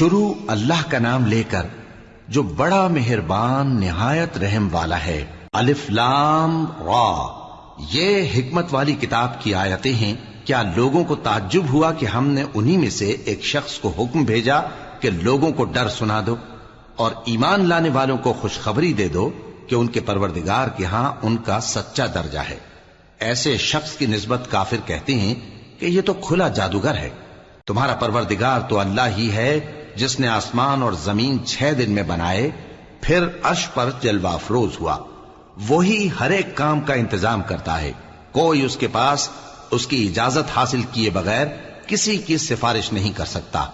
شروع اللہ کا نام لے کر جو بڑا مہربان نہایت رحم والا ہے۔ الف لام را، یہ حکمت والی کتاب کی آیتیں ہیں۔ کیا لوگوں کو تعجب ہوا کہ ہم نے انہی میں سے ایک شخص کو حکم بھیجا کہ لوگوں کو ڈر سنا دو اور ایمان لانے والوں کو خوشخبری دے دو کہ ان کے پروردگار کے ہاں ان کا سچا درجہ ہے۔ ایسے شخص کی نسبت کافر کہتے ہیں کہ یہ تو کھلا جادوگر ہے۔ تمہارا پروردگار تو اللہ ہی ہے جس نے آسمان اور زمین 6 دن میں بنائے، پھر عرش پر جلوہ افروز ہوا۔ وہی ہر ایک کام کا انتظام کرتا ہے، کوئی اس کے پاس اس کی اجازت حاصل کیے بغیر کسی کی سفارش نہیں کر سکتا۔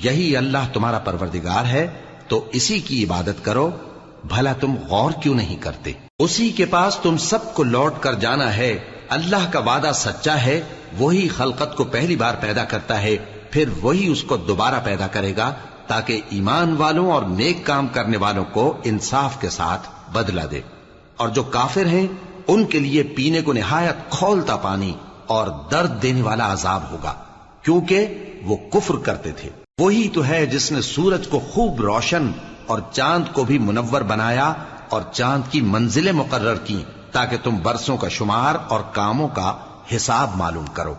یہی اللہ تمہارا پروردگار ہے تو اسی کی عبادت کرو، بھلا تم غور کیوں نہیں کرتے؟ اسی کے پاس تم سب کو لوٹ کر جانا ہے۔ اللہ کا وعدہ سچا ہے، وہی خلقت کو پہلی بار پیدا کرتا ہے، پھر وہی اس کو دوبارہ پیدا کرے گا تاکہ ایمان والوں اور نیک کام کرنے والوں کو انصاف کے ساتھ بدلہ دے۔ اور جو کافر ہیں ان کے لیے پینے کو نہایت کھولتا پانی اور درد دینے والا عذاب ہوگا، کیونکہ وہ کفر کرتے تھے۔ وہی تو ہے جس نے سورج کو خوب روشن اور چاند کو بھی منور بنایا اور چاند کی منزلیں مقرر کی تاکہ تم برسوں کا شمار اور کاموں کا حساب معلوم کرو۔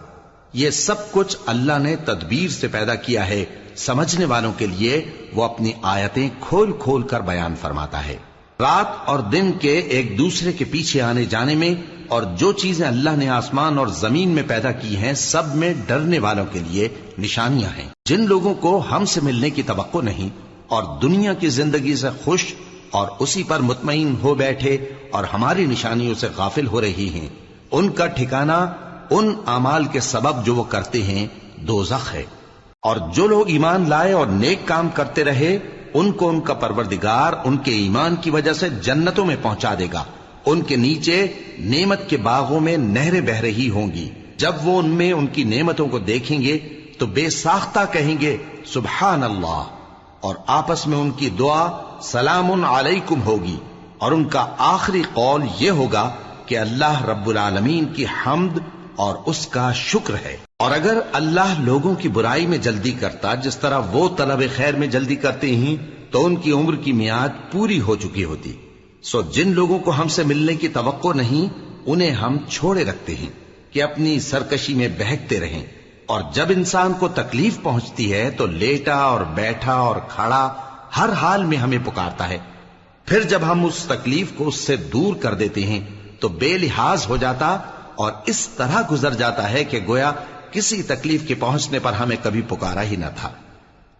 یہ سب کچھ اللہ نے تدبیر سے پیدا کیا ہے، سمجھنے والوں کے لیے وہ اپنی آیتیں کھول کھول کر بیان فرماتا ہے۔ رات اور دن کے ایک دوسرے کے پیچھے آنے جانے میں اور جو چیزیں اللہ نے آسمان اور زمین میں پیدا کی ہیں سب میں ڈرنے والوں کے لیے نشانیاں ہیں۔ جن لوگوں کو ہم سے ملنے کی توقع نہیں اور دنیا کی زندگی سے خوش اور اسی پر مطمئن ہو بیٹھے اور ہماری نشانیوں سے غافل ہو رہی ہیں، ان کا ٹھکانہ ان اعمال کے سبب جو وہ کرتے ہیں دوزخ ہے۔ اور جو لوگ ایمان لائے اور نیک کام کرتے رہے ان کو ان کا پروردگار ان کے ایمان کی وجہ سے جنتوں میں پہنچا دے گا، ان کے نیچے نعمت کے باغوں میں نہریں بہ رہی ہوں گی۔ جب وہ ان میں ان کی نعمتوں کو دیکھیں گے تو بے ساختہ کہیں گے سبحان اللہ، اور آپس میں ان کی دعا سلام علیکم ہوگی، اور ان کا آخری قول یہ ہوگا کہ اللہ رب العالمین کی حمد اور اس کا شکر ہے۔ اور اگر اللہ لوگوں کی برائی میں جلدی کرتا جس طرح وہ طلب خیر میں جلدی کرتے ہیں تو ان کی عمر کی میعاد پوری ہو چکی ہوتی۔ سو جن لوگوں کو ہم سے ملنے کی توقع نہیں انہیں ہم چھوڑے رکھتے ہیں کہ اپنی سرکشی میں بہکتے رہیں، اور جب انسان کو تکلیف پہنچتی ہے تو لیٹا اور بیٹھا اور کھڑا ہر حال میں ہمیں پکارتا ہے، پھر جب ہم اس تکلیف کو اس سے دور کر دیتے ہیں تو بے لحاظ ہو جاتا اور اس طرح گزر جاتا ہے کہ گویا کسی تکلیف کے پہنچنے پر ہمیں کبھی پکارا ہی نہ تھا۔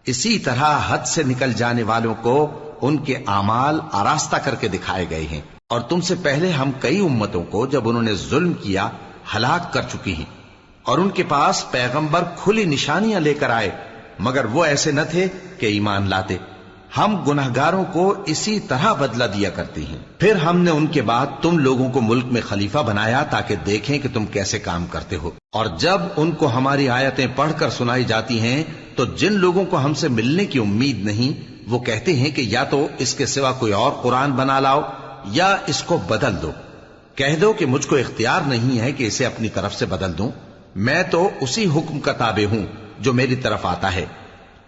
اسی طرح حد سے نکل جانے والوں کو ان کے اعمال آراستہ کر کے دکھائے گئے ہیں، اور تم سے پہلے ہم کئی امتوں کو جب انہوں نے ظلم کیا ہلاک کر چکی ہیں، اور ان کے پاس پیغمبر کھلی نشانیاں لے کر آئے مگر وہ ایسے نہ تھے کہ ایمان لاتے۔ ہم گنہگاروں کو اسی طرح بدلہ دیا کرتے ہیں۔ پھر ہم نے ان کے بعد تم لوگوں کو ملک میں خلیفہ بنایا تاکہ دیکھیں کہ تم کیسے کام کرتے ہو۔ اور جب ان کو ہماری آیتیں پڑھ کر سنائی جاتی ہیں تو جن لوگوں کو ہم سے ملنے کی امید نہیں وہ کہتے ہیں کہ یا تو اس کے سوا کوئی اور قرآن بنا لاؤ یا اس کو بدل دو۔ کہہ دو کہ مجھ کو اختیار نہیں ہے کہ اسے اپنی طرف سے بدل دوں، میں تو اسی حکم کا تابع ہوں جو میری طرف آتا ہے۔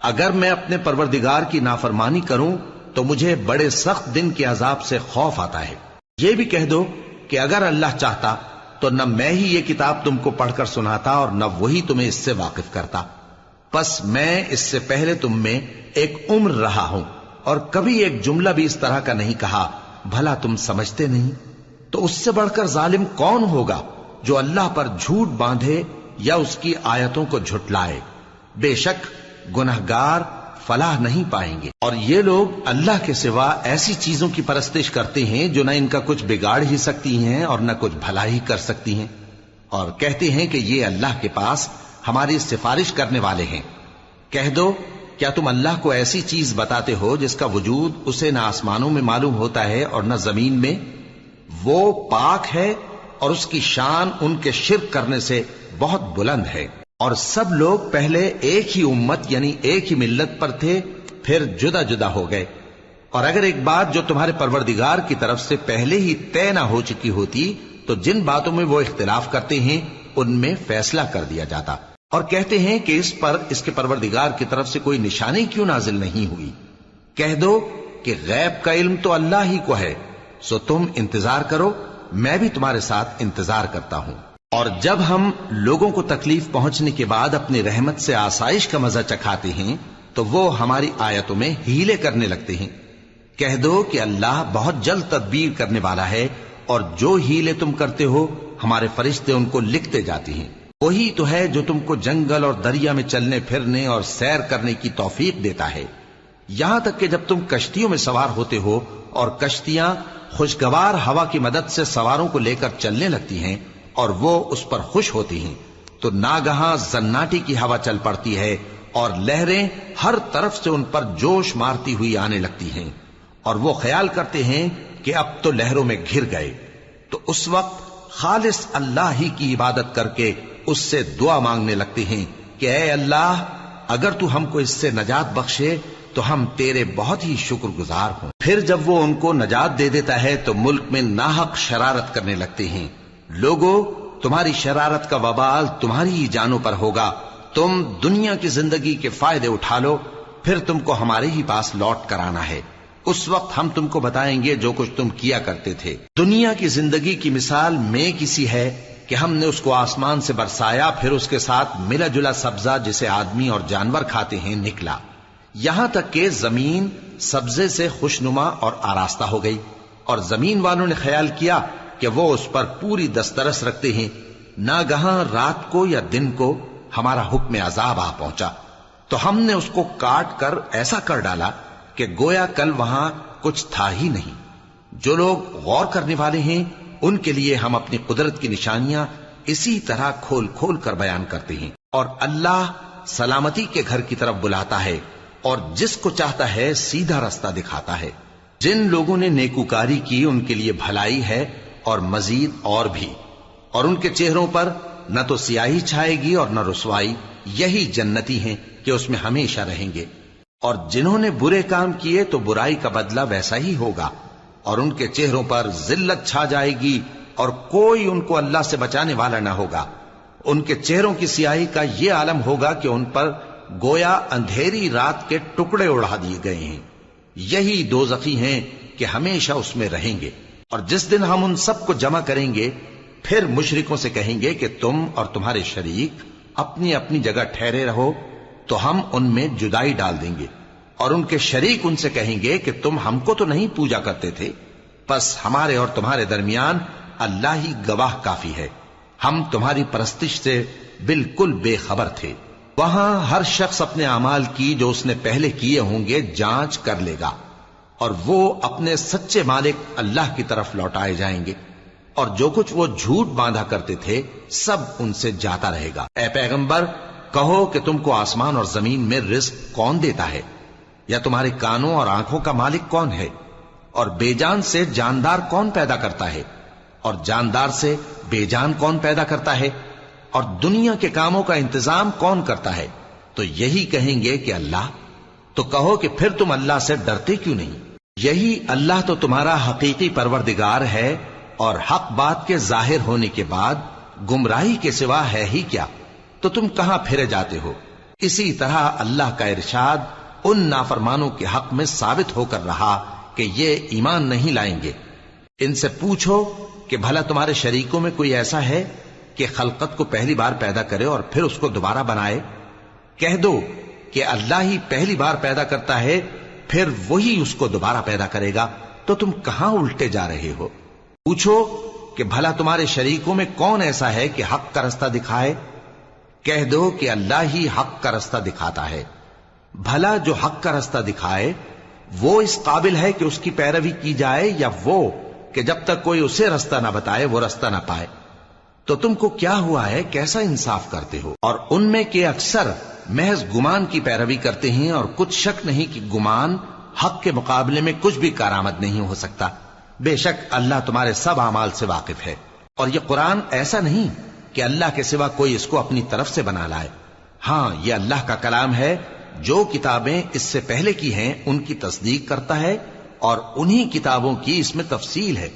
اگر میں اپنے پروردگار کی نافرمانی کروں تو مجھے بڑے سخت دن کے عذاب سے خوف آتا ہے۔ یہ بھی کہہ دو کہ اگر اللہ چاہتا تو نہ میں ہی یہ کتاب تم کو پڑھ کر سناتا اور نہ وہی تمہیں اس سے واقف کرتا، پس میں اس سے پہلے تم میں ایک عمر رہا ہوں اور کبھی ایک جملہ بھی اس طرح کا نہیں کہا، بھلا تم سمجھتے نہیں؟ تو اس سے بڑھ کر ظالم کون ہوگا جو اللہ پر جھوٹ باندھے یا اس کی آیتوں کو جھٹلائے؟ بے شک گنہگار فلاح نہیں پائیں گے۔ اور یہ لوگ اللہ کے سوا ایسی چیزوں کی پرستش کرتے ہیں جو نہ ان کا کچھ بگاڑ ہی سکتی ہیں اور نہ کچھ بھلا ہی کر سکتی ہیں، اور کہتے ہیں کہ یہ اللہ کے پاس ہماری سفارش کرنے والے ہیں۔ کہہ دو کیا تم اللہ کو ایسی چیز بتاتے ہو جس کا وجود اسے نہ آسمانوں میں معلوم ہوتا ہے اور نہ زمین میں؟ وہ پاک ہے اور اس کی شان ان کے شرک کرنے سے بہت بلند ہے۔ اور سب لوگ پہلے ایک ہی امت یعنی ایک ہی ملت پر تھے، پھر جدا جدا ہو گئے۔ اور اگر ایک بات جو تمہارے پروردگار کی طرف سے پہلے ہی طے نہ ہو چکی ہوتی تو جن باتوں میں وہ اختلاف کرتے ہیں ان میں فیصلہ کر دیا جاتا۔ اور کہتے ہیں کہ اس پر اس کے پروردگار کی طرف سے کوئی نشانی کیوں نازل نہیں ہوئی؟ کہہ دو کہ غیب کا علم تو اللہ ہی کو ہے، سو تم انتظار کرو، میں بھی تمہارے ساتھ انتظار کرتا ہوں۔ اور جب ہم لوگوں کو تکلیف پہنچنے کے بعد اپنی رحمت سے آسائش کا مزہ چکھاتے ہیں تو وہ ہماری آیتوں میں ہیلے کرنے لگتے ہیں۔ کہہ دو کہ اللہ بہت جلد تدبیر کرنے والا ہے، اور جو ہیلے تم کرتے ہو ہمارے فرشتے ان کو لکھتے جاتے ہیں۔ وہی تو ہے جو تم کو جنگل اور دریا میں چلنے پھرنے اور سیر کرنے کی توفیق دیتا ہے، یہاں تک کہ جب تم کشتیوں میں سوار ہوتے ہو اور کشتیاں خوشگوار ہوا کی مدد سے سواروں کو لے کر چلنے لگتی ہیں اور وہ اس پر خوش ہوتی ہیں، تو ناگہاں زناٹی کی ہوا چل پڑتی ہے اور لہریں ہر طرف سے ان پر جوش مارتی ہوئی آنے لگتی ہیں، اور وہ خیال کرتے ہیں کہ اب تو لہروں میں گھر گئے۔ تو اس وقت خالص اللہ ہی کی عبادت کر کے اس سے دعا مانگنے لگتے ہیں کہ اے اللہ، اگر تو ہم کو اس سے نجات بخشے تو ہم تیرے بہت ہی شکر گزار ہوں۔ پھر جب وہ ان کو نجات دے دیتا ہے تو ملک میں ناحق شرارت کرنے لگتے ہیں۔ لوگو، تمہاری شرارت کا وبال تمہاری ہی جانوں پر ہوگا، تم دنیا کی زندگی کے فائدے اٹھا لو، پھر تم کو ہمارے ہی پاس لوٹ کر آنا ہے، اس وقت ہم تم کو بتائیں گے جو کچھ تم کیا کرتے تھے۔ دنیا کی زندگی کی مثال میں کسی ہے کہ ہم نے اس کو آسمان سے برسایا، پھر اس کے ساتھ ملا جلا سبزہ جسے آدمی اور جانور کھاتے ہیں نکلا، یہاں تک کہ زمین سبزے سے خوشنما اور آراستہ ہو گئی، اور زمین والوں نے خیال کیا کہ وہ اس پر پوری دسترس رکھتے ہیں۔ ناگہاں رات کو یا دن کو ہمارا حکم عذاب آ پہنچا تو ہم نے اس کو کاٹ کر ایسا کر ڈالا کہ گویا کل وہاں کچھ تھا ہی نہیں۔ جو لوگ غور کرنے والے ہیں ان کے لیے ہم اپنی قدرت کی نشانیاں اسی طرح کھول کھول کر بیان کرتے ہیں۔ اور اللہ سلامتی کے گھر کی طرف بلاتا ہے اور جس کو چاہتا ہے سیدھا رستہ دکھاتا ہے۔ جن لوگوں نے نیکوکاری کی ان کے لیے بھلائی ہے اور مزید اور بھی، اور ان کے چہروں پر نہ تو سیاہی چھائے گی اور نہ رسوائی، یہی جنتی ہیں کہ اس میں ہمیشہ رہیں گے۔ اور جنہوں نے برے کام کیے تو برائی کا بدلہ ویسا ہی ہوگا، اور ان کے چہروں پر ذلت چھا جائے گی اور کوئی ان کو اللہ سے بچانے والا نہ ہوگا۔ ان کے چہروں کی سیاہی کا یہ عالم ہوگا کہ ان پر گویا اندھیری رات کے ٹکڑے اڑا دیے گئے ہیں۔ یہی دوزخی ہیں کہ ہمیشہ اس میں رہیں گے۔ اور جس دن ہم ان سب کو جمع کریں گے پھر مشرکوں سے کہیں گے کہ تم اور تمہارے شریک اپنی اپنی جگہ ٹھہرے رہو، تو ہم ان میں جدائی ڈال دیں گے، اور ان کے شریک ان سے کہیں گے کہ تم ہم کو تو نہیں پوجا کرتے تھے، بس ہمارے اور تمہارے درمیان اللہ ہی گواہ کافی ہے، ہم تمہاری پرستش سے بالکل بے خبر تھے۔ وہاں ہر شخص اپنے اعمال کی جو اس نے پہلے کیے ہوں گے جانچ کر لے گا، اور وہ اپنے سچے مالک اللہ کی طرف لوٹائے جائیں گے، اور جو کچھ وہ جھوٹ باندھا کرتے تھے سب ان سے جاتا رہے گا۔ اے پیغمبر، کہو کہ تم کو آسمان اور زمین میں رزق کون دیتا ہے، یا تمہارے کانوں اور آنکھوں کا مالک کون ہے، اور بے جان سے جاندار کون پیدا کرتا ہے، اور جاندار سے بے جان کون پیدا کرتا ہے، اور دنیا کے کاموں کا انتظام کون کرتا ہے؟ تو یہی کہیں گے کہ اللہ۔ تو کہو کہ پھر تم اللہ سے ڈرتے کیوں نہیں؟ یہی اللہ تو تمہارا حقیقی پروردگار ہے، اور حق بات کے ظاہر ہونے کے بعد گمراہی کے سوا ہے ہی کیا؟ تو تم کہاں پھرے جاتے ہو؟ اسی طرح اللہ کا ارشاد ان نافرمانوں کے حق میں ثابت ہو کر رہا کہ یہ ایمان نہیں لائیں گے۔ ان سے پوچھو کہ بھلا تمہارے شریکوں میں کوئی ایسا ہے کہ خلقت کو پہلی بار پیدا کرے اور پھر اس کو دوبارہ بنائے؟ کہہ دو کہ اللہ ہی پہلی بار پیدا کرتا ہے، پھر وہی اس کو دوبارہ پیدا کرے گا، تو تم کہاں الٹے جا رہے ہو؟ پوچھو کہ بھلا تمہارے شریکوں میں کون ایسا ہے کہ حق کا رستہ دکھائے؟ کہہ دو کہ اللہ ہی حق کا رستہ دکھاتا ہے۔ بھلا جو حق کا رستہ دکھائے وہ اس قابل ہے کہ اس کی پیروی کی جائے، یا وہ کہ جب تک کوئی اسے رستہ نہ بتائے وہ رستہ نہ پائے؟ تو تم کو کیا ہوا ہے، کیسا انصاف کرتے ہو؟ اور ان میں کے اکثر محض گمان کی پیروی کرتے ہیں، اور کچھ شک نہیں کہ گمان حق کے مقابلے میں کچھ بھی کارآمد نہیں ہو سکتا۔ بے شک اللہ تمہارے سب اعمال سے واقف ہے، اور یہ قرآن ایسا نہیں کہ اللہ کے سوا کوئی اس کو اپنی طرف سے بنا لائے۔ ہاں، یہ اللہ کا کلام ہے، جو کتابیں اس سے پہلے کی ہیں ان کی تصدیق کرتا ہے، اور انہی کتابوں کی اس میں تفصیل ہے۔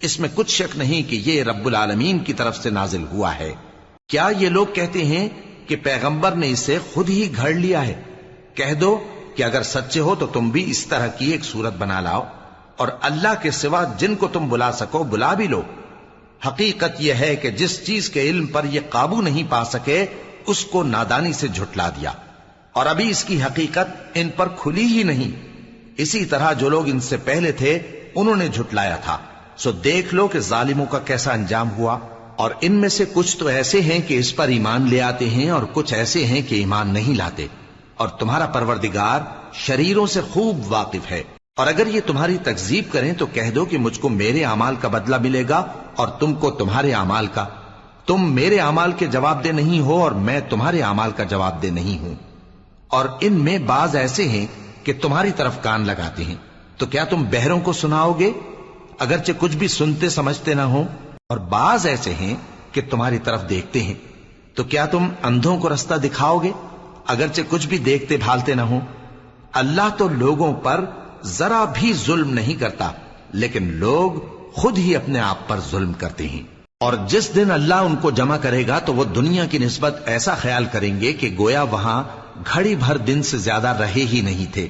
اس میں کچھ شک نہیں کہ یہ رب العالمین کی طرف سے نازل ہوا ہے۔ کیا یہ لوگ کہتے ہیں کہ پیغمبر نے اسے خود ہی گھڑ لیا ہے۔ کہہ دو کہ اگر سچے ہو تو تم بھی اس طرح کی ایک صورت بنا لاؤ اور اللہ کے سوا جن کو تم بلا سکو بلا بھی لو۔ حقیقت یہ ہے کہ جس چیز کے علم پر یہ قابو نہیں پا سکے اس کو نادانی سے جھٹلا دیا، اور ابھی اس کی حقیقت ان پر کھلی ہی نہیں۔ اسی طرح جو لوگ ان سے پہلے تھے انہوں نے جھٹلایا تھا، سو دیکھ لو کہ ظالموں کا کیسا انجام ہوا۔ اور ان میں سے کچھ تو ایسے ہیں کہ اس پر ایمان لے آتے ہیں اور کچھ ایسے ہیں کہ ایمان نہیں لاتے، اور تمہارا پروردگار شریروں سے خوب واقف ہے۔ اور اگر یہ تمہاری تکذیب کریں تو کہہ دو کہ مجھ کو میرے اعمال کا بدلہ ملے گا اور تم کو تمہارے اعمال کا۔ تم میرے اعمال کے جواب دہ نہیں ہو اور میں تمہارے اعمال کا جواب دہ نہیں ہوں۔ اور ان میں بعض ایسے ہیں کہ تمہاری طرف کان لگاتے ہیں، تو کیا تم بہروں کو سناؤ گے اگرچہ کچھ بھی سنتے سمجھتے نہ ہو؟ اور بعض ایسے ہیں کہ تمہاری طرف دیکھتے ہیں، تو کیا تم اندھوں کو رستہ دکھاؤ گے اگرچہ کچھ بھی دیکھتے بھالتے نہ ہو؟ اللہ تو لوگوں پر ذرا بھی ظلم نہیں کرتا، لیکن لوگ خود ہی اپنے آپ پر ظلم کرتے ہیں۔ اور جس دن اللہ ان کو جمع کرے گا تو وہ دنیا کی نسبت ایسا خیال کریں گے کہ گویا وہاں گھڑی بھر دن سے زیادہ رہے ہی نہیں تھے،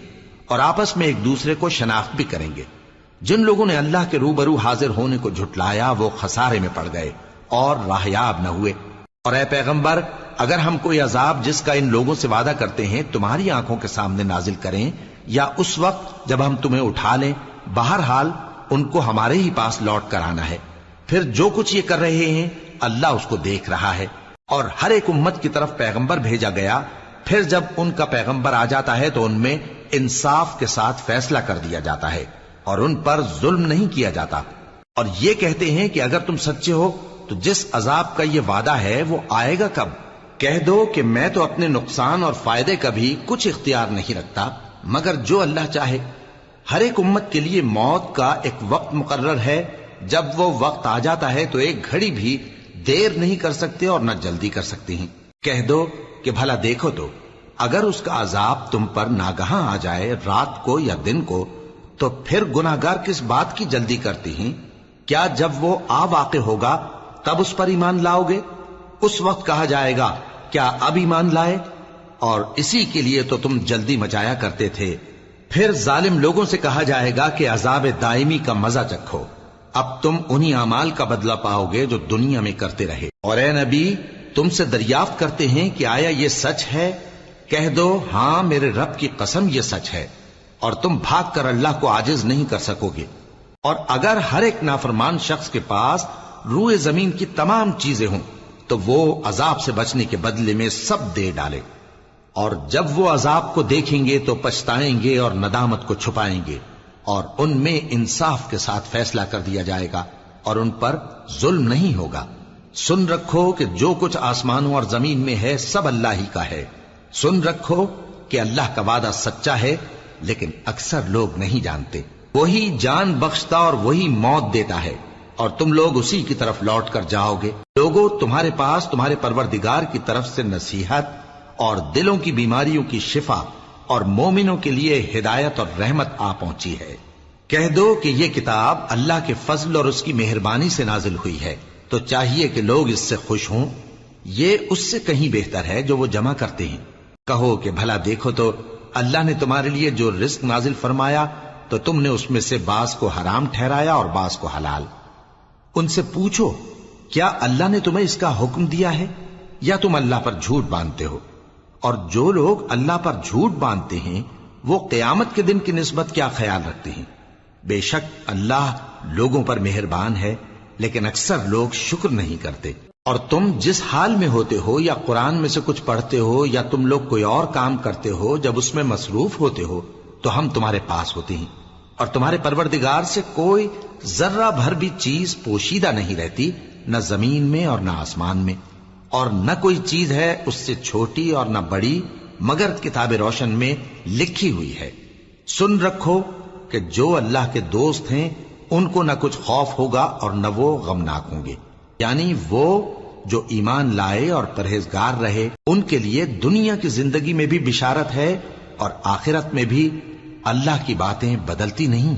اور آپس میں ایک دوسرے کو شناخت بھی کریں گے۔ جن لوگوں نے اللہ کے روبرو حاضر ہونے کو جھٹلایا وہ خسارے میں پڑ گئے اور راہیاب نہ ہوئے۔ اور اے پیغمبر، اگر ہم کوئی عذاب جس کا ان لوگوں سے وعدہ کرتے ہیں تمہاری آنکھوں کے سامنے نازل کریں یا اس وقت جب ہم تمہیں اٹھا لیں، بہرحال ان کو ہمارے ہی پاس لوٹ کر آنا ہے۔ پھر جو کچھ یہ کر رہے ہیں اللہ اس کو دیکھ رہا ہے۔ اور ہر ایک امت کی طرف پیغمبر بھیجا گیا، پھر جب ان کا پیغمبر آ جاتا ہے تو ان میں انصاف کے ساتھ فیصلہ کر دیا جاتا ہے اور ان پر ظلم نہیں کیا جاتا۔ اور یہ کہتے ہیں کہ اگر تم سچے ہو تو جس عذاب کا یہ وعدہ ہے وہ آئے گا کب؟ کہہ دو کہ میں تو اپنے نقصان اور فائدے کا بھی کچھ اختیار نہیں رکھتا مگر جو اللہ چاہے۔ ہر ایک امت کے لیے موت کا ایک وقت مقرر ہے، جب وہ وقت آ جاتا ہے تو ایک گھڑی بھی دیر نہیں کر سکتے اور نہ جلدی کر سکتے ہیں۔ کہہ دو کہ بھلا دیکھو تو اگر اس کا عذاب تم پر ناگہاں آ جائے رات کو یا دن کو تو پھر گناہگار کس بات کی جلدی کرتے ہیں؟ کیا جب وہ آ واقع ہوگا تب اس پر ایمان لاؤ گے؟ اس وقت کہا جائے گا کیا اب ایمان لائے؟ اور اسی کے لیے تو تم جلدی مچایا کرتے تھے۔ پھر ظالم لوگوں سے کہا جائے گا کہ عذاب دائمی کا مزہ چکھو، اب تم انہی اعمال کا بدلہ پاؤ گے جو دنیا میں کرتے رہے۔ اور اے نبی، تم سے دریافت کرتے ہیں کہ آیا یہ سچ ہے؟ کہہ دو ہاں میرے رب کی قسم یہ سچ ہے، اور تم بھاگ کر اللہ کو عاجز نہیں کر سکو گے۔ اور اگر ہر ایک نافرمان شخص کے پاس روئے زمین کی تمام چیزیں ہوں تو وہ عذاب سے بچنے کے بدلے میں سب دے ڈالے، اور جب وہ عذاب کو دیکھیں گے تو پچھتائیں گے اور ندامت کو چھپائیں گے، اور ان میں انصاف کے ساتھ فیصلہ کر دیا جائے گا اور ان پر ظلم نہیں ہوگا۔ سن رکھو کہ جو کچھ آسمانوں اور زمین میں ہے سب اللہ ہی کا ہے۔ سن رکھو کہ اللہ کا وعدہ سچا ہے، لیکن اکثر لوگ نہیں جانتے۔ وہی جان بخشتا اور وہی موت دیتا ہے، اور تم لوگ اسی کی طرف لوٹ کر جاؤ گے۔ لوگوں، تمہارے پاس تمہارے پروردگار کی طرف سے نصیحت اور دلوں کی بیماریوں کی شفا اور مومنوں کے لیے ہدایت اور رحمت آ پہنچی ہے۔ کہہ دو کہ یہ کتاب اللہ کے فضل اور اس کی مہربانی سے نازل ہوئی ہے، تو چاہیے کہ لوگ اس سے خوش ہوں۔ یہ اس سے کہیں بہتر ہے جو وہ جمع کرتے ہیں۔ کہو کہ بھلا دیکھو تو اللہ نے تمہارے لیے جو رزق نازل فرمایا تو تم نے اس میں سے بعض کو حرام ٹھہرایا اور بعض کو حلال۔ ان سے پوچھو کیا اللہ نے تمہیں اس کا حکم دیا ہے یا تم اللہ پر جھوٹ باندھتے ہو؟ اور جو لوگ اللہ پر جھوٹ باندھتے ہیں وہ قیامت کے دن کی نسبت کیا خیال رکھتے ہیں؟ بے شک اللہ لوگوں پر مہربان ہے، لیکن اکثر لوگ شکر نہیں کرتے۔ اور تم جس حال میں ہوتے ہو یا قرآن میں سے کچھ پڑھتے ہو یا تم لوگ کوئی اور کام کرتے ہو، جب اس میں مصروف ہوتے ہو تو ہم تمہارے پاس ہوتے ہیں، اور تمہارے پروردگار سے کوئی ذرہ بھر بھی چیز پوشیدہ نہیں رہتی، نہ زمین میں اور نہ آسمان میں، اور نہ کوئی چیز ہے اس سے چھوٹی اور نہ بڑی مگر کتاب روشن میں لکھی ہوئی ہے۔ سن رکھو کہ جو اللہ کے دوست ہیں ان کو نہ کچھ خوف ہوگا اور نہ وہ غمناک ہوں گے، یعنی وہ جو ایمان لائے اور پرہیزگار رہے ان کے لیے دنیا کی زندگی میں بھی بشارت ہے اور آخرت میں بھی۔ اللہ کی باتیں بدلتی نہیں،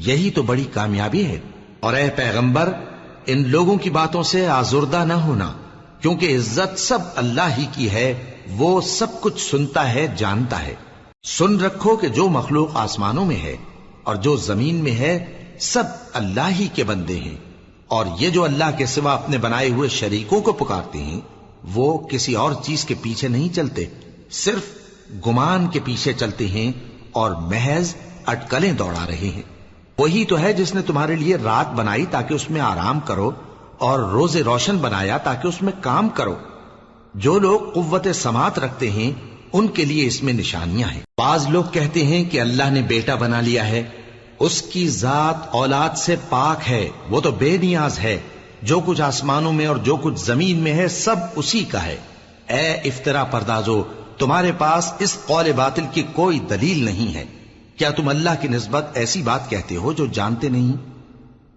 یہی تو بڑی کامیابی ہے۔ اور اے پیغمبر، ان لوگوں کی باتوں سے آزردہ نہ ہونا، کیونکہ عزت سب اللہ ہی کی ہے، وہ سب کچھ سنتا ہے، جانتا ہے۔ سن رکھو کہ جو مخلوق آسمانوں میں ہے اور جو زمین میں ہے سب اللہ ہی کے بندے ہیں، اور یہ جو اللہ کے سوا اپنے بنائے ہوئے شریکوں کو پکارتے ہیں وہ کسی اور چیز کے پیچھے نہیں چلتے، صرف گمان کے پیچھے چلتے ہیں اور محض اٹکلیں دوڑا رہے ہیں۔ وہی تو ہے جس نے تمہارے لیے رات بنائی تاکہ اس میں آرام کرو، اور روز روشن بنایا تاکہ اس میں کام کرو۔ جو لوگ قوت سماعت رکھتے ہیں ان کے لیے اس میں نشانیاں ہیں۔ بعض لوگ کہتے ہیں کہ اللہ نے بیٹا بنا لیا ہے، اس کی ذات اولاد سے پاک ہے، وہ تو بے نیاز ہے، جو کچھ آسمانوں میں اور جو کچھ زمین میں ہے سب اسی کا ہے۔ اے افطرا پردازو، تمہارے پاس اس قول باطل کی کوئی دلیل نہیں ہے۔ کیا تم اللہ کی نسبت ایسی بات کہتے ہو جو جانتے نہیں؟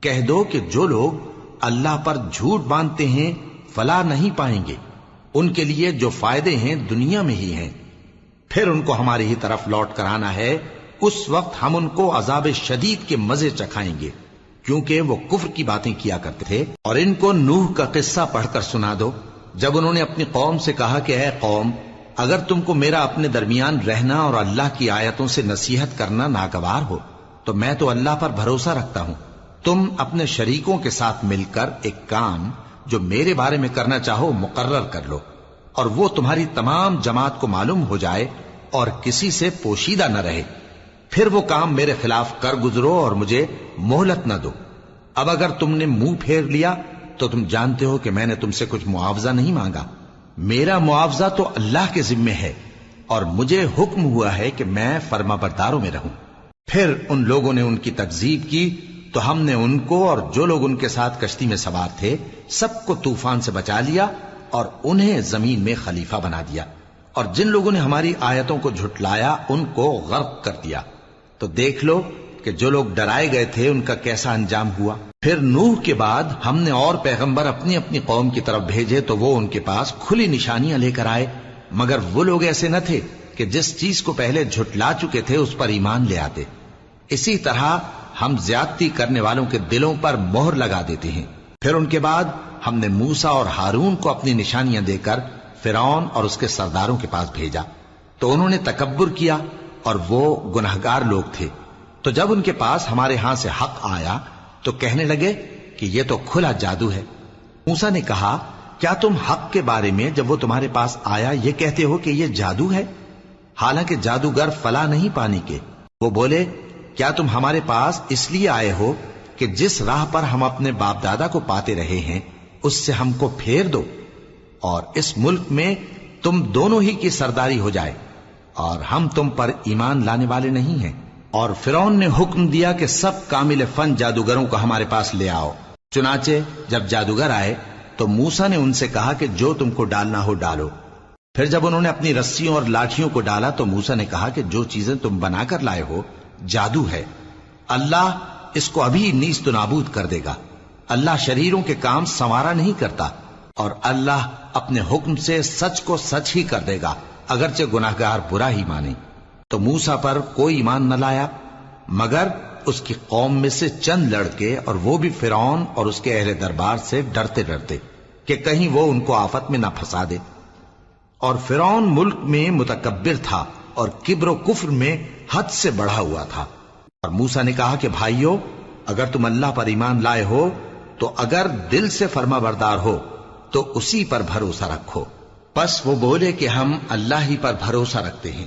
کہہ دو کہ جو لوگ اللہ پر جھوٹ باندھتے ہیں فلاح نہیں پائیں گے، ان کے لیے جو فائدے ہیں دنیا میں ہی ہیں، پھر ان کو ہماری ہی طرف لوٹ کر آنا ہے، اس وقت ہم ان کو عذاب شدید کے مزے چکھائیں گے، کیونکہ وہ کفر کی باتیں کیا کرتے تھے۔ اور ان کو نوح کا قصہ پڑھ کر سنا دو، جب انہوں نے اپنی قوم سے کہا کہ اے قوم، اگر تم کو میرا اپنے درمیان رہنا اور اللہ کی آیتوں سے نصیحت کرنا ناگوار ہو تو میں تو اللہ پر بھروسہ رکھتا ہوں، تم اپنے شریکوں کے ساتھ مل کر ایک کام جو میرے بارے میں کرنا چاہو مقرر کر لو، اور وہ تمہاری تمام جماعت کو معلوم ہو جائے اور کسی سے پوشیدہ نہ رہے، پھر وہ کام میرے خلاف کر گزرو اور مجھے مہلت نہ دو۔ اب اگر تم نے منہ پھیر لیا تو تم جانتے ہو کہ میں نے تم سے کچھ معاوضہ نہیں مانگا، میرا معاوضہ تو اللہ کے ذمے ہے، اور مجھے حکم ہوا ہے کہ میں فرما برداروں میں رہوں۔ پھر ان لوگوں نے ان کی تکذیب کی تو ہم نے ان کو اور جو لوگ ان کے ساتھ کشتی میں سوار تھے سب کو طوفان سے بچا لیا اور انہیں زمین میں خلیفہ بنا دیا، اور جن لوگوں نے ہماری آیتوں کو جھٹلایا ان کو غرق کر دیا۔ تو دیکھ لو کہ جو لوگ ڈرائے گئے تھے ان کا کیسا انجام ہوا۔ پھر نوح کے بعد ہم نے اور پیغمبر اپنی اپنی قوم کی طرف بھیجے تو وہ ان کے پاس کھلی نشانیاں لے کر آئے، مگر وہ لوگ ایسے نہ تھے کہ جس چیز کو پہلے جھٹلا چکے تھے اس پر ایمان لے آتے۔ اسی طرح ہم زیادتی کرنے والوں کے دلوں پر مہر لگا دیتے ہیں۔ پھر ان کے بعد ہم نے موسیٰ اور ہارون کو اپنی نشانیاں دے کر فرعون اور اس کے سرداروں کے پاس بھیجا، تو انہوں نے تکبر کیا اور وہ گناہگار لوگ تھے۔ تو جب ان کے پاس ہمارے ہاں سے حق آیا تو کہنے لگے کہ یہ تو کھلا جادو ہے۔ موسیٰ نے کہا کیا تم حق کے بارے میں جب وہ تمہارے پاس آیا یہ کہتے ہو کہ یہ جادو ہے، حالانکہ جادوگر فلاح نہیں پانے کے؟ وہ بولے کیا تم ہمارے پاس اس لیے آئے ہو کہ جس راہ پر ہم اپنے باپ دادا کو پاتے رہے ہیں اس سے ہم کو پھیر دو، اور اس ملک میں تم دونوں ہی کی سرداری ہو جائے، اور ہم تم پر ایمان لانے والے نہیں ہیں؟ اور فرعون نے حکم دیا کہ سب کامل فن جادوگروں کو ہمارے پاس لے آؤ۔ چنانچہ جب جادوگر آئے تو موسیٰ نے ان سے کہا کہ جو تم کو ڈالنا ہو ڈالو۔ پھر جب انہوں نے اپنی رسیوں اور لاٹھیوں کو ڈالا تو موسیٰ نے کہا کہ جو چیزیں تم بنا کر لائے ہو جادو ہے، اللہ اس کو ابھی نیست و نابود کر دے گا۔ اللہ شریروں کے کام سنوارا نہیں کرتا، اور اللہ اپنے حکم سے سچ کو سچ ہی کر دے گا اگرچہ گناہگار برا ہی مانے۔ تو موسیٰ پر کوئی ایمان نہ لایا مگر اس کی قوم میں سے چند لڑکے، اور وہ بھی فرعون اور اس کے اہل دربار سے ڈرتے ڈرتے کہ کہیں وہ ان کو آفت میں نہ پھنسا دے۔ اور فرعون ملک میں متکبر تھا اور کبر و کفر میں حد سے بڑھا ہوا تھا۔ اور موسیٰ نے کہا کہ بھائیو، اگر تم اللہ پر ایمان لائے ہو تو اگر دل سے فرما بردار ہو تو اسی پر بھروسہ رکھو۔ پس وہ بولے کہ ہم اللہ ہی پر بھروسہ رکھتے ہیں۔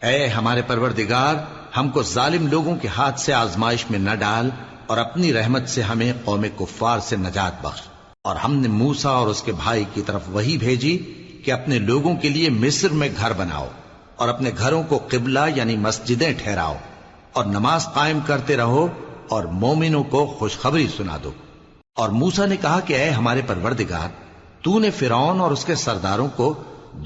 اے ہمارے پروردگار، ہم کو ظالم لوگوں کے ہاتھ سے آزمائش میں نہ ڈال، اور اپنی رحمت سے ہمیں قوم کفار سے نجات بخش۔ اور ہم نے موسیٰ اور اس کے بھائی کی طرف وحی بھیجی کہ اپنے لوگوں کے لیے مصر میں گھر بناؤ، اور اپنے گھروں کو قبلہ یعنی مسجدیں ٹھہراؤ، اور نماز قائم کرتے رہو، اور مومنوں کو خوشخبری سنا دو۔ اور موسیٰ نے کہا کہ اے ہمارے پروردگار، تو نے فرعون اور اس کے سرداروں کو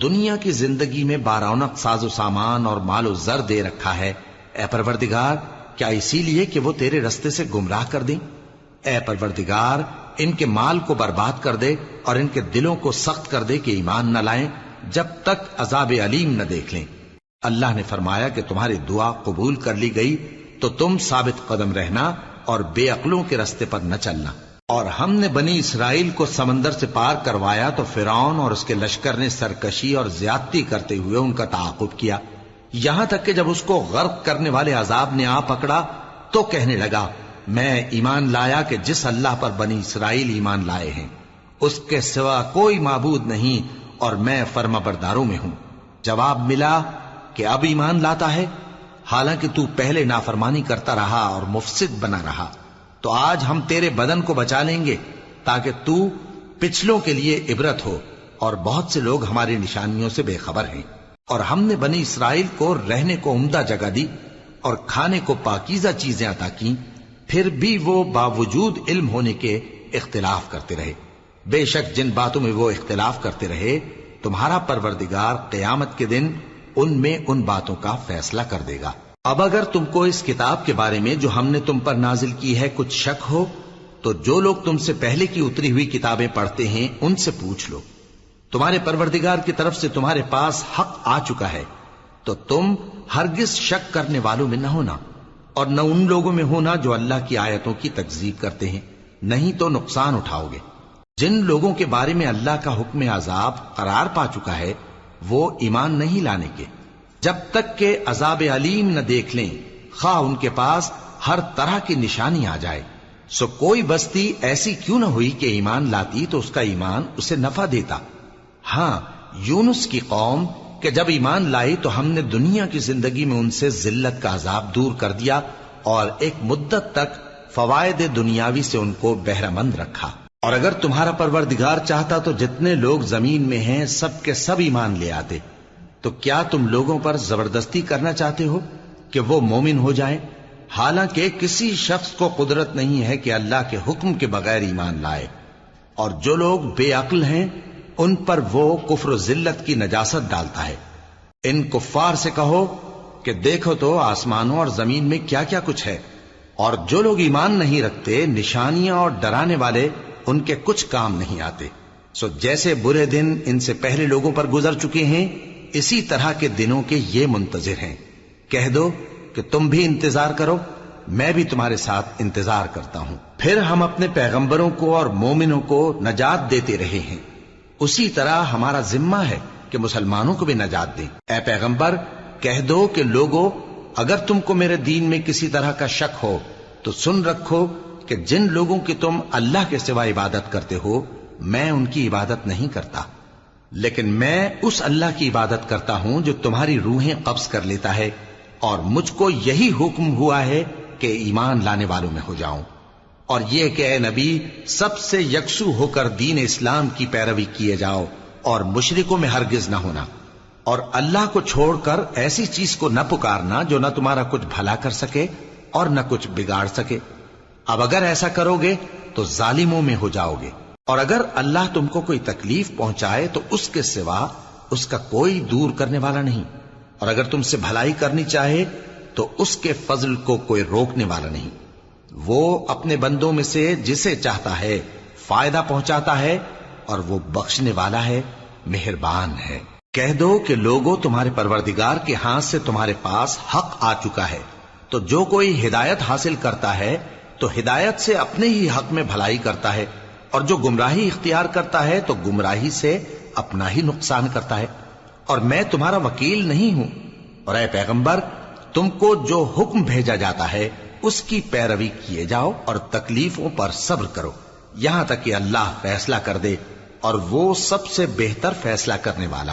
دنیا کی زندگی میں بارونق ساز و سامان اور مال و زر دے رکھا ہے، اے پروردگار کیا اسی لیے کہ وہ تیرے رستے سے گمراہ کر دیں؟ اے پروردگار ان کے مال کو برباد کر دے اور ان کے دلوں کو سخت کر دے کہ ایمان نہ لائیں جب تک عذاب علیم نہ دیکھ لیں۔ اللہ نے فرمایا کہ تمہاری دعا قبول کر لی گئی تو تم ثابت قدم رہنا اور بے عقلوں کے رستے پر نہ چلنا۔ اور ہم نے بنی اسرائیل کو سمندر سے پار کروایا تو فرعون اور اس کے لشکر نے سرکشی اور زیادتی کرتے ہوئے ان کا تعاقب کیا، یہاں تک کہ جب اس کو غرق کرنے والے عذاب نے آ پکڑا تو کہنے لگا میں ایمان لایا کہ جس اللہ پر بنی اسرائیل ایمان لائے ہیں اس کے سوا کوئی معبود نہیں اور میں فرما برداروں میں ہوں۔ جواب ملا کہ اب ایمان لاتا ہے، حالانکہ تو پہلے نافرمانی کرتا رہا اور مفسد بنا رہا، تو آج ہم تیرے بدن کو بچا لیں گے تاکہ تو پچھلوں کے لیے عبرت ہو، اور بہت سے لوگ ہماری نشانیوں سے بے خبر ہیں۔ اور ہم نے بنی اسرائیل کو رہنے کو عمدہ جگہ دی اور کھانے کو پاکیزہ چیزیں عطا کیں، پھر بھی وہ باوجود علم ہونے کے اختلاف کرتے رہے۔ بے شک جن باتوں میں وہ اختلاف کرتے رہے تمہارا پروردگار قیامت کے دن ان میں ان باتوں کا فیصلہ کر دے گا۔ اب اگر تم کو اس کتاب کے بارے میں جو ہم نے تم پر نازل کی ہے کچھ شک ہو تو جو لوگ تم سے پہلے کی اتری ہوئی کتابیں پڑھتے ہیں ان سے پوچھ لو، تمہارے پروردگار کی طرف سے تمہارے پاس حق آ چکا ہے تو تم ہرگز شک کرنے والوں میں نہ ہونا، اور نہ ان لوگوں میں ہونا جو اللہ کی آیتوں کی تکذیب کرتے ہیں، نہیں تو نقصان اٹھاؤ گے۔ جن لوگوں کے بارے میں اللہ کا حکم عذاب قرار پا چکا ہے وہ ایمان نہیں لانے کے جب تک کہ عذاب علیم نہ دیکھ لیں، خواہ ان کے پاس ہر طرح کی نشانی آ جائے۔ سو کوئی بستی ایسی کیوں نہ ہوئی کہ ایمان لاتی تو اس کا ایمان اسے نفع دیتا۔ ہاں، یونس کی قوم کہ جب ایمان لائی تو ہم نے دنیا کی زندگی میں ان سے ذلت کا عذاب دور کر دیا اور ایک مدت تک فوائد دنیاوی سے ان کو بہرہ مند رکھا۔ اور اگر تمہارا پروردگار چاہتا تو جتنے لوگ زمین میں ہیں سب کے سب ایمان لے آتے، تو کیا تم لوگوں پر زبردستی کرنا چاہتے ہو کہ وہ مومن ہو جائیں؟ حالانکہ کسی شخص کو قدرت نہیں ہے کہ اللہ کے حکم کے بغیر ایمان لائے، اور جو لوگ بے عقل ہیں ان پر وہ کفر و ذلت کی نجاست ڈالتا ہے۔ ان کفار سے کہو کہ دیکھو تو آسمانوں اور زمین میں کیا کیا کچھ ہے، اور جو لوگ ایمان نہیں رکھتے نشانیاں اور ڈرانے والے ان کے کچھ کام نہیں آتے۔ سو جیسے برے دن ان سے پہلے لوگوں پر گزر چکے ہیں اسی طرح کے دنوں کے یہ منتظر ہیں۔ کہہ دو کہ تم بھی انتظار کرو، میں بھی تمہارے ساتھ انتظار کرتا ہوں۔ پھر ہم اپنے پیغمبروں کو اور مومنوں کو نجات دیتے رہے ہیں، اسی طرح ہمارا ذمہ ہے کہ مسلمانوں کو بھی نجات دیں۔ اے پیغمبر کہہ دو کہ لوگو اگر تم کو میرے دین میں کسی طرح کا شک ہو تو سن رکھو کہ جن لوگوں کی تم اللہ کے سوا عبادت کرتے ہو میں ان کی عبادت نہیں کرتا، لیکن میں اس اللہ کی عبادت کرتا ہوں جو تمہاری روحیں قبض کر لیتا ہے، اور مجھ کو یہی حکم ہوا ہے کہ ایمان لانے والوں میں ہو جاؤں، اور یہ کہ اے نبی سب سے یکسو ہو کر دین اسلام کی پیروی کیے جاؤ اور مشرکوں میں ہرگز نہ ہونا، اور اللہ کو چھوڑ کر ایسی چیز کو نہ پکارنا جو نہ تمہارا کچھ بھلا کر سکے اور نہ کچھ بگاڑ سکے۔ اب اگر ایسا کرو گے تو ظالموں میں ہو جاؤ گے، اور اگر اللہ تم کو کوئی تکلیف پہنچائے تو اس کے سوا اس کا کوئی دور کرنے والا نہیں، اور اگر تم سے بھلائی کرنی چاہے تو اس کے فضل کو کوئی روکنے والا نہیں۔ وہ اپنے بندوں میں سے جسے چاہتا ہے فائدہ پہنچاتا ہے، اور وہ بخشنے والا ہے، مہربان ہے۔ کہہ دو کہ لوگوں تمہارے پروردگار کے ہاتھ سے تمہارے پاس حق آ چکا ہے، تو جو کوئی ہدایت حاصل کرتا ہے تو ہدایت سے اپنے ہی حق میں بھلائی کرتا ہے، اور جو گمراہی اختیار کرتا ہے تو گمراہی سے اپنا ہی نقصان کرتا ہے، اور میں تمہارا وکیل نہیں ہوں۔ اور اے پیغمبر تم کو جو حکم بھیجا جاتا ہے اس کی پیروی کیے جاؤ اور تکلیفوں پر صبر کرو یہاں تک کہ اللہ فیصلہ کر دے، اور وہ سب سے بہتر فیصلہ کرنے والا ہے۔